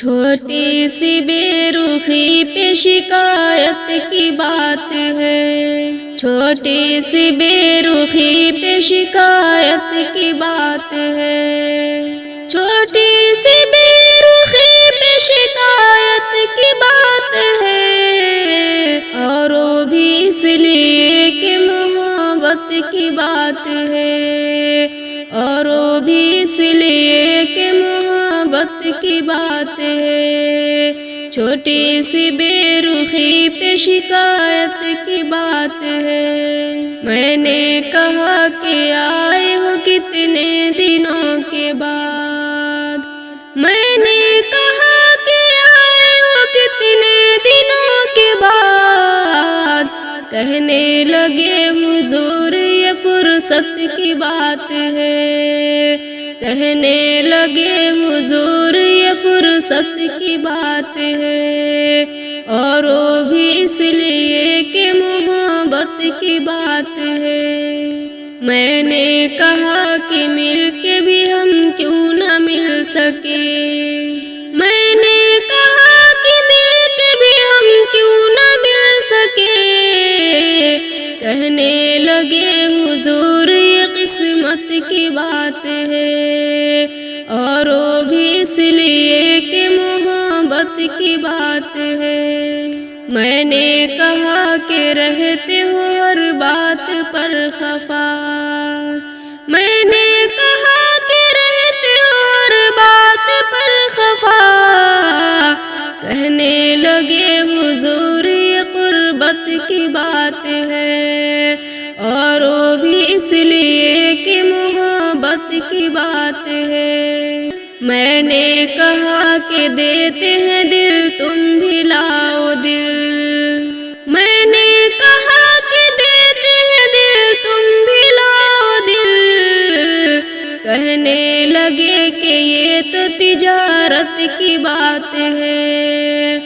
چھوٹی سی بے رخی پہ شکایت کی بات ہے، چھوٹی سی بے رخی پہ شکایت کی بات ہے، چھوٹی سی بے رخی پہ شکایت کی بات ہے، اور وہ بھی اس لیے کہ محبت کی بات ہے، اور وہ بھی اس لیے کہ محبت کی بات ہے، چھوٹی سی بے رخی پہ شکایت کی بات ہے۔ میں نے کہا کہ آئے ہو کتنے دنوں کے بعد، میں نے کہا کہ آئے ہو کتنے دنوں کے بعد، کہنے لگے حضور یہ فرصت کی بات ہے، کہنے لگے حضور یہ فرصت کی بات ہے، اور وہ بھی اس لیے کہ محبت کی بات ہے۔ میں نے کہا کہ مل کے بھی ہم کیوں نہ مل سکے، میں نے کہا کہ مل کے بھی ہم کیوں نہ مل سکے، کہنے لگے حضور یہ قسمت کی بات ہے، اور وہ بھی اس لیے کہ محبت کی بات ہے۔ میں نے کہا کہ رہتے ہو ہر بات پر خفا، میں نے کہا کہ رہتے ہو ہر بات پر خفا، کہنے لگے حضور یہ قربت کی بات ہے، اور وہ بھی اس لیے کہ محبت کی بات ہے۔ میں نے کہا کہ دیتے ہیں دل تم بھی لاؤ دل، میں نے کہا کہ دیتے ہیں دل تم بھی لاؤ دل، کہنے لگے کہ یہ تو تجارت کی بات ہے،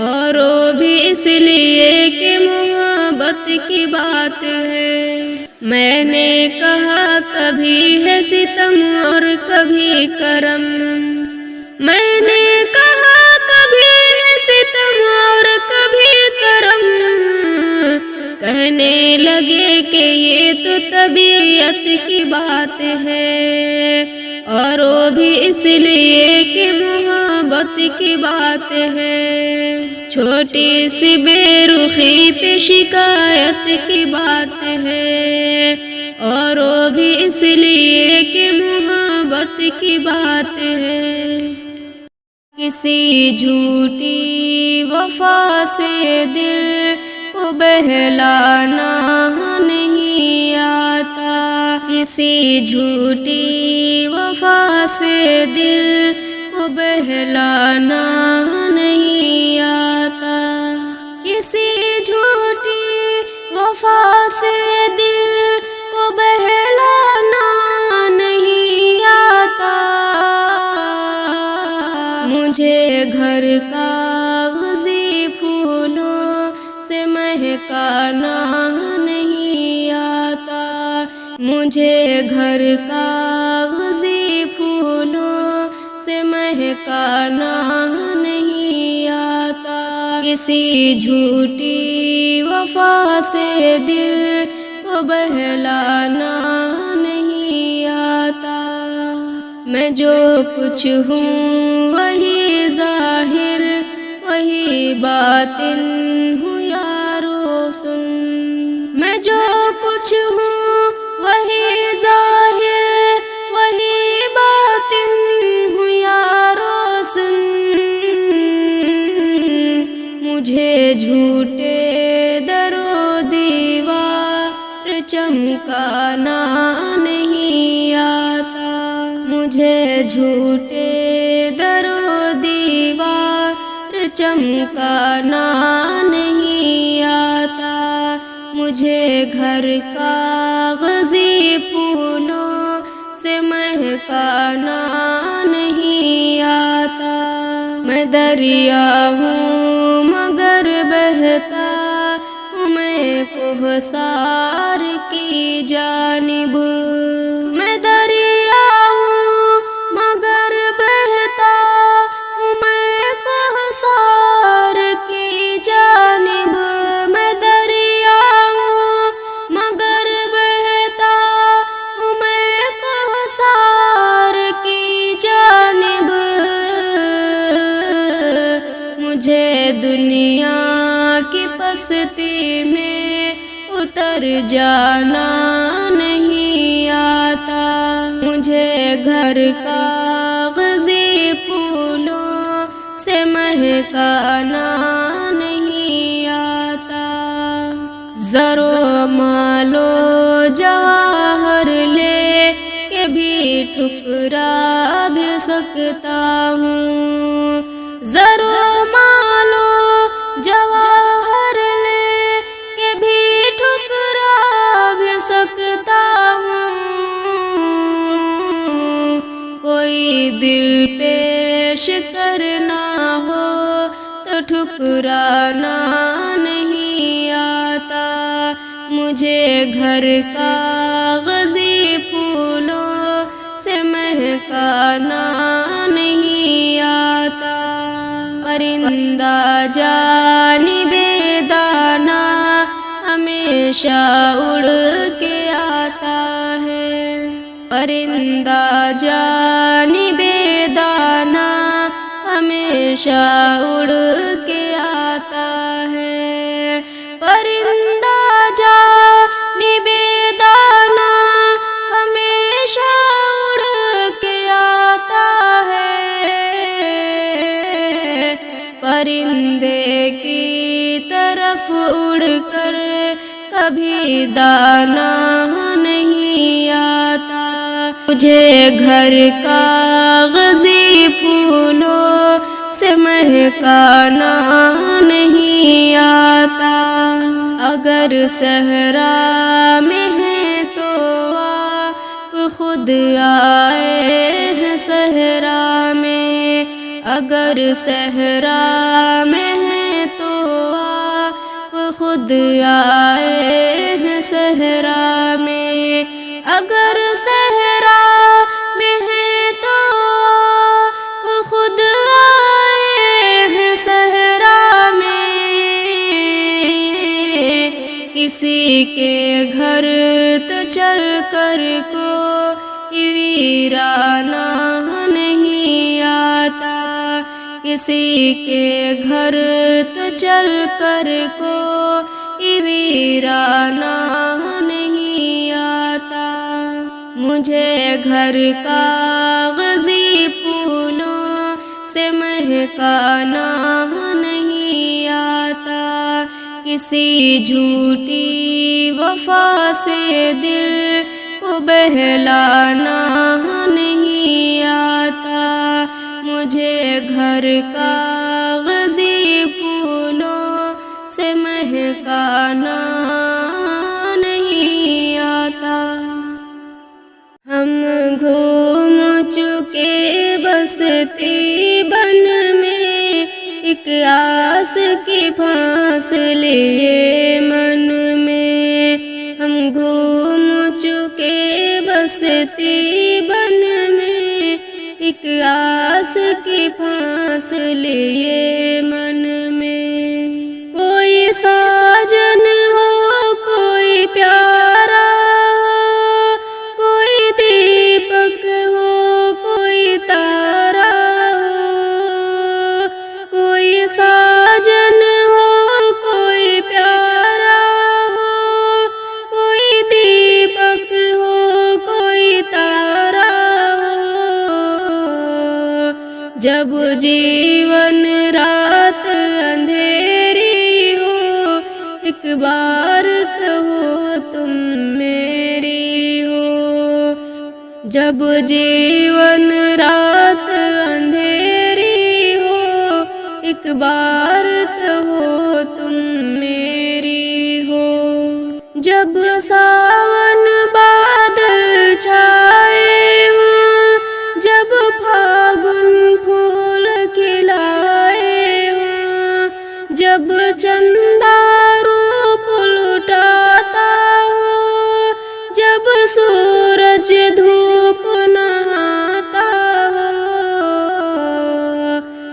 اور وہ بھی اس لیے کہ محبت کی بات ہے۔ میں نے کہا کبھی ہے ستم اور کبھی کرم، میں نے کہا کبھی ہے ستم اور کبھی کرم، کہنے لگے کہ یہ تو طبیعت کی بات ہے، اور وہ بھی اس لیے کہ محبت کی بات ہے۔ چھوٹی سی بے رخی پہ شکایت کی بات ہے، اور وہ بھی اس لیے کہ محبت کی بات ہے۔ کسی جھوٹی وفا سے دل کو بہلانا نہیں آتا، کسی جھوٹی وفا سے دل کو بہلانا نہیں آتا، کسی جھوٹی وفا سے دل کو بہلانا نہیں آتا، مجھے گھر کاغذی پھولوں سے مہکانا نہیں آتا، مجھے گھر کاغذی پھولوں سے مہکانا نہیں آتا، کسی جھوٹی وفا سے دل کو بہلانا نہیں آتا۔ میں جو کچھ ہوں وہی ظاہر وہی باطن ہوں یارو سن، میں جو کچھ ہوں وہی ظاہر وہی باطن ہوں یارو سن، مجھے جھوٹے در و دیوار چمکانا نہیں آتا، مجھے جھوٹے در و دیوار چمکانا نہیں آتا، مجھے گھر کاغذی پھولوں سے مہکانا نہیں آتا، میں دریا ہوں مگر بہتا ہوں میں کوہسار کی جانب، میں دریا ہوں مگر بہتا ہوں میں جانا نہیں آتا، مجھے گھر کاغذی پھولوں سے مہکانا نہیں آتا، زر و مال و جواہر لے کے بھی ٹھکرا بھی سکتا ہوں، زر و مال و جواہر لے کے بھی ٹھکرا بھی سکتا ہوں، کوئی دل پیش کرنا ہو تو ٹھکرانا نہیں آتا، مجھے گھر کاغذی پھولوں سے مہکانا نہیں آتا، پرندہ جانب دانا ہمیشہ اڑ کے آتا ہے، پرندہ جانب دانا ہمیشہ اڑ کے آتا ہے، پرندہ جانب دانا ہمیشہ اڑ کے آتا ہے، پرندے کی طرف اڑ کر کبھی دانا نہیں آتا، مجھے گھر کاغذی پھولوں سے مہکانا نہیں آتا، اگر صحرا میں ہے تو آپ خود آئے ہیں صحرا میں، اگر صحرا میں ہے تو آپ خود آئے ہیں صحرا میں، اگر صحرا میں ہے تو آپ خود آئے ہیں صحرا میں، کسی کے گھر تو چل کر کوئی ویرانہ نہیں آتا، کسی کے گھر تو چل کر کوئی ویرانہ نہیں آتا، مجھے گھر کاغذی پھولوں سے مہکانا نہیں آتا، کسی جھوٹی وفا سے دل کو بہلانا نہیں آتا، مجھے گھر کاغذی پھولوں سے مہکانا نہیں آتا، ہم گھوم چکے بستی بن میں، ایک آس کی پھانس لیے من میں، ہم گھوم چکے بستی بن میں، ایک آس کی پھانس لیے من میں، کوئی ساجن ہو کوئی پیارا ہو، کوئی دیپک ہو کوئی تارا ہو، کوئی ساجن ہو کوئی پیارا ہو، کوئی دیپک ہو کوئی تارا ہو، جب جیون رات اندھیری ہو، ایک بار کہو تم میری ہو، جب جیون رات اندھیری ہو، ایک بار کہو تم میری ہو، جب ساون بادل چھائے ہوں، جب پھاگن پھول کھلائے ہوں، جب چندہ روپ لٹاتا ہو، جب سورج دھوپ نہاتا ہو،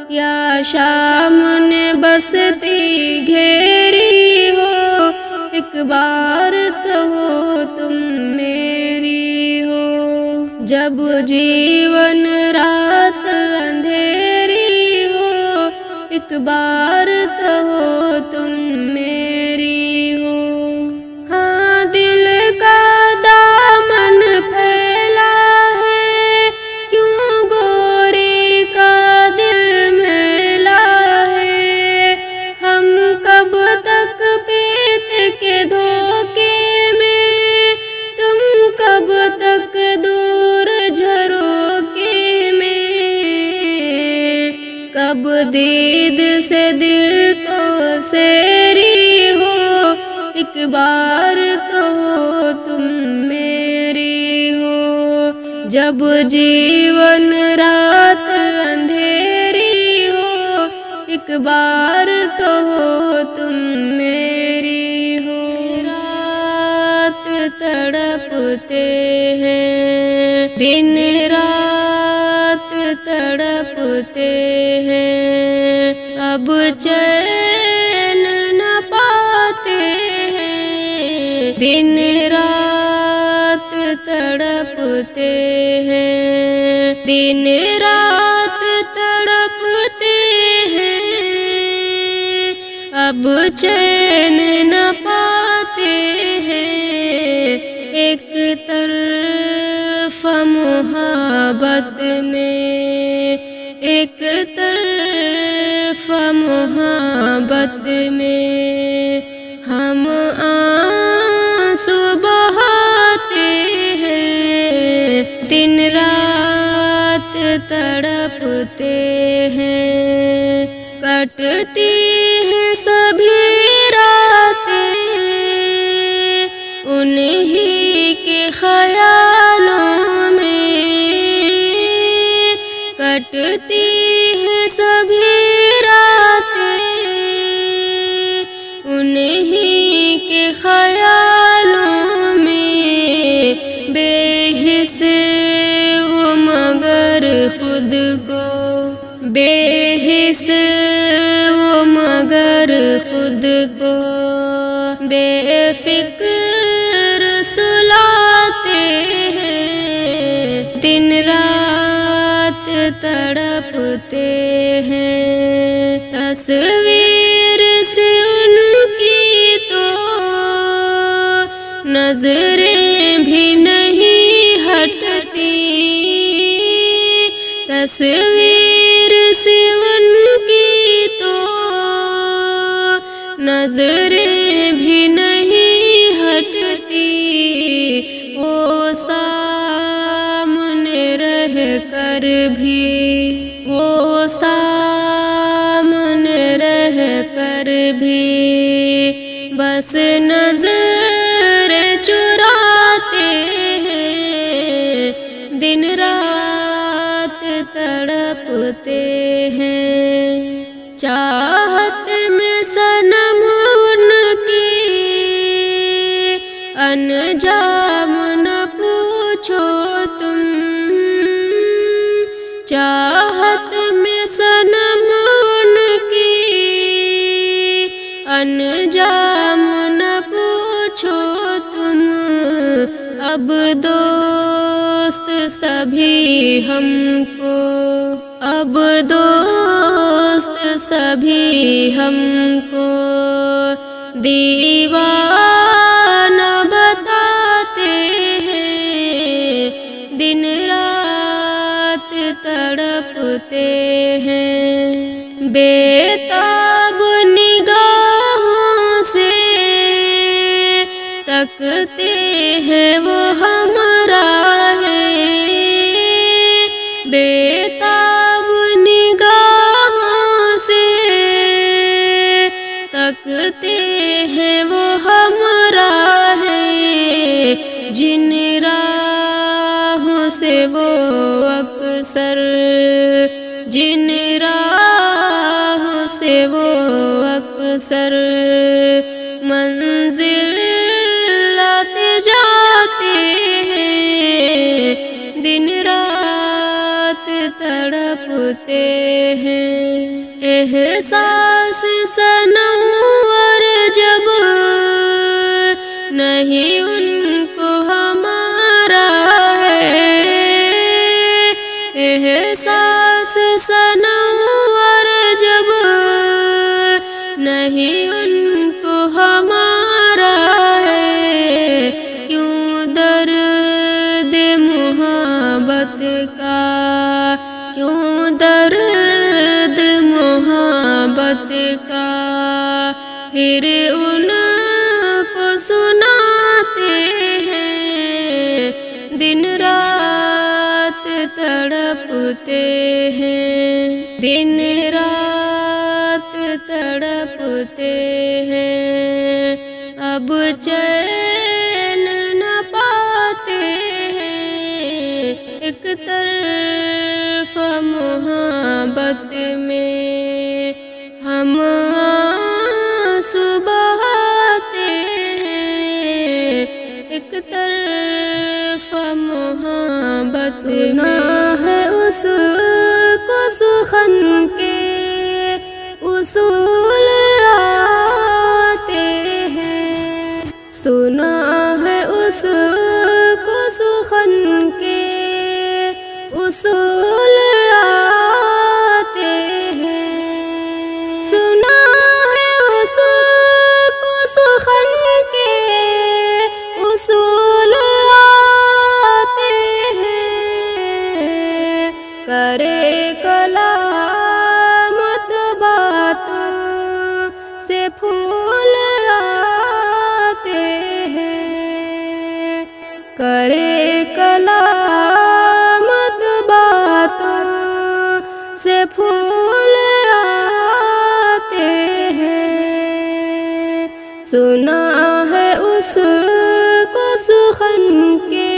یا شام نے بستی گھیری ہو، ایک بار کہو تم میری ہو، جب جیون رات اندھیری ہو، ایک بار کہو تم میری ہو، ہاں بار کہو تم میری ہو، جب جیون رات اندھیری ہو، ایک بار کہو تم میری ہو۔ رات تڑپتے ہیں، دن رات تڑپتے ہیں، اب چین نہ پاتے ہیں، دن رات تڑپتے ہیں، دن رات تڑپتے ہیں، اب چین نہ پاتے ہیں۔ ایک طرف محبت میں، ایک طرف محبت میں ہم آنسو بہاتے ہیں، دن رات تڑپتے ہیں، کٹتی ہیں سبھی راتیں انہی کے خیالوں میں، کٹتی ہیں سبھی راتیں انہی کے خیالوں میں، بے حس وہ مگر خود کو، بے حس وہ مگر خود کو، بے فکر سلاتے ہیں، دن رات تڑپتے ہیں، تصویر سے ان کی تو نظریں بھی نہیں ہٹتی، تصویر سے ان کی تو نظریں بھی نہیں ہٹتی، وہ سامنے رہ کر بھی، وہ سامنے رہ کر بھی بس نظر چراتے ہیں، دن رات تڑپتے ہیں، چاہت میں صنم ان کی انجام نہ پوچھو تم، چاہت میں صنم ان کی انجام نہ پوچھو تم، اب دوست سبھی ہم کو، اب دوست سبھی ہم کو دیوانہ بتاتے ہیں، دن رات تڑپتے ہیں، بےتاب نگاہوں سے تکتے ہیں وہ ہمراہ ہیں، بےتاب نگاہوں سے تکتے ہیں وہ ہمراہ ہیں، جن راہوں سے وہ اکثر، جن راہوں سے وہ اکثر منزل لاتے جاتے ہیں، دن رات تڑپتے ہیں، احساس سنور جب نہیں ان کو ہمارا ہے، احساس سنور جب نہیں ان کو ہمارا ہے، کیوں درد محبت کا، کیوں درد محبت کا پھر ان کو سناتے ہیں، دن رات تڑپتے ہیں، دن رات تڑپتے ہیں، اب چین نہ پاتے ہیں، ایک طرف محبت میں ہم آنسو بہاتے ہیں، ایک طرف محبت میں ہے اس کو سخن کے اصول آتے ہیں، سنا ہے اس کو سخن کے اصول آتے ہیں، سنا ہے اس کو سخن کے اصول آتے ہیں، کرے کلام تو باتوں سے پھول آتے ہیں، کرے کلام تو باتوں سے پھول آتے ہیں، سنا ہے اس کو سخن کے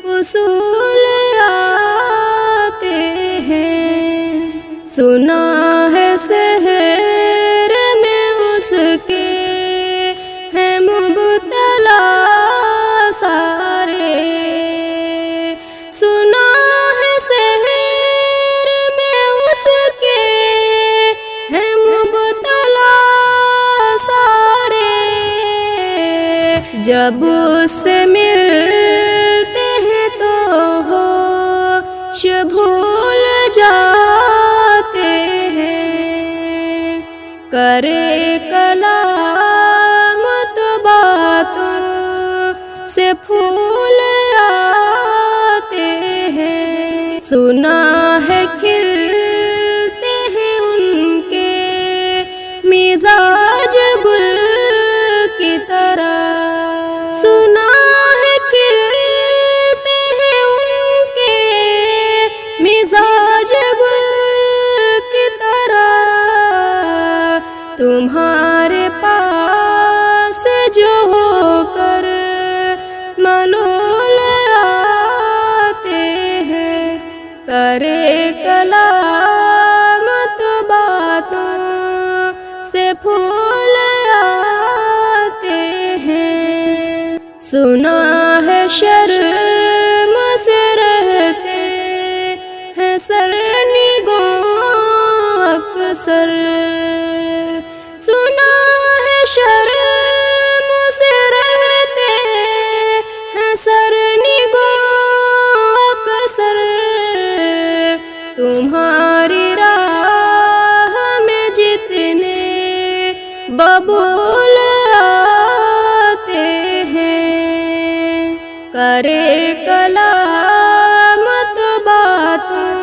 اصول آتے ہیں، سنا ہے سحر میں اس کے ہیں مبتلا سارے، سنا ہے سحر میں اس کے ہیں مبتلا سارے، جب اس سے ملتے ہیں تو ہوش بھول جاتے ہیں، کرے کلام تو باتوں سے پھول آتے ہیں، سنا ہے کھلتے ہیں ان کے مزاج گل کی طرح، سنا ہے کھلتے ہیں ان کے مزاج گل کی طرح، تمہارے پاس جو ہو کر ملول آتے ہیں، کرے کلام تو باتوں سے پھول آتے ہیں، سنا ہے شرم سے رہتے ہیں سرنگوں اکثر، سنا ہے شرم سے رہتے ہیں سرنگوں اکثر، تمہاری راہ میں جتنے ببول آتے ہیں، کرے کلام تو باتوں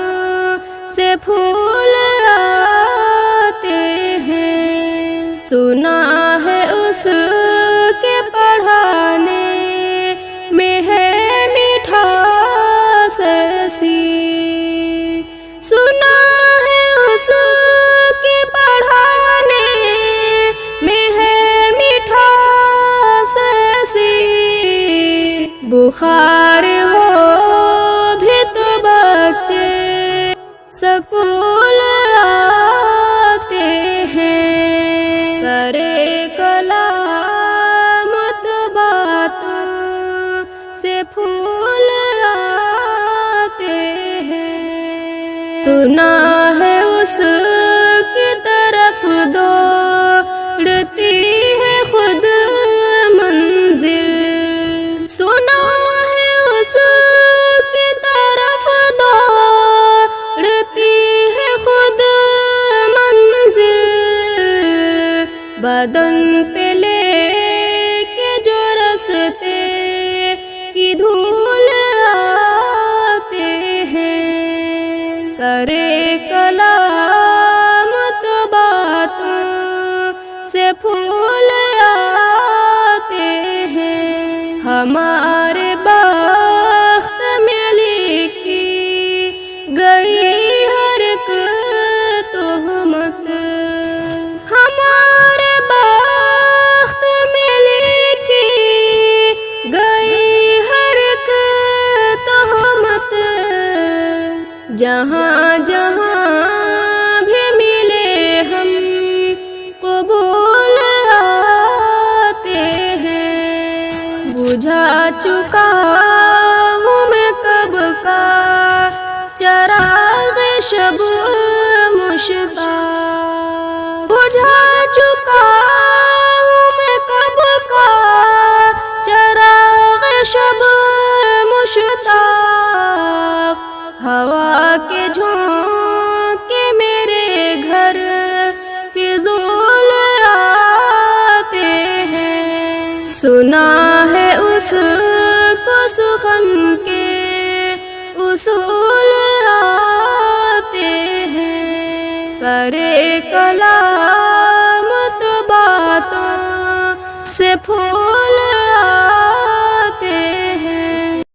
سے پھول آتے ہیں، سنا ہے اس کے پڑھانے میں ہے مٹھاس ایسی، سنا ہے اس کے پڑھانے میں ہے مٹھاس ایسی، بخار ہو بھی تو بچے سکول آتے ہیں، کرے کلام تو باتوں سے پھول آتے ہیں، سنا ہے اس کی طرف دوڑتی ہے خود منزل، سنا ہے اس کی طرف دوڑتی ہے خود منزل، بدن پہ لے کے جو رستے کی دھول آتے ہیں، کرے کلام تو باتوں سے پھول آتے ہیں، ہمارے بخت میں لکھی گئی ہر ایک تہمت، ہمارے بخت میں جہاں جہاں بھی ملے ہم قبول آتے ہیں، بجھا چکا ہوں میں کب کا چراغ شب مشتاق، بجھا چکا ہوں میں کب کا چراغ شب مشتاق، ہوا کے جھونکے میرے گھر فضول آتے ہیں، سنا ہے اس کو سخن کے اصول آتے ہیں، کرے کلام تو باتوں سے پھول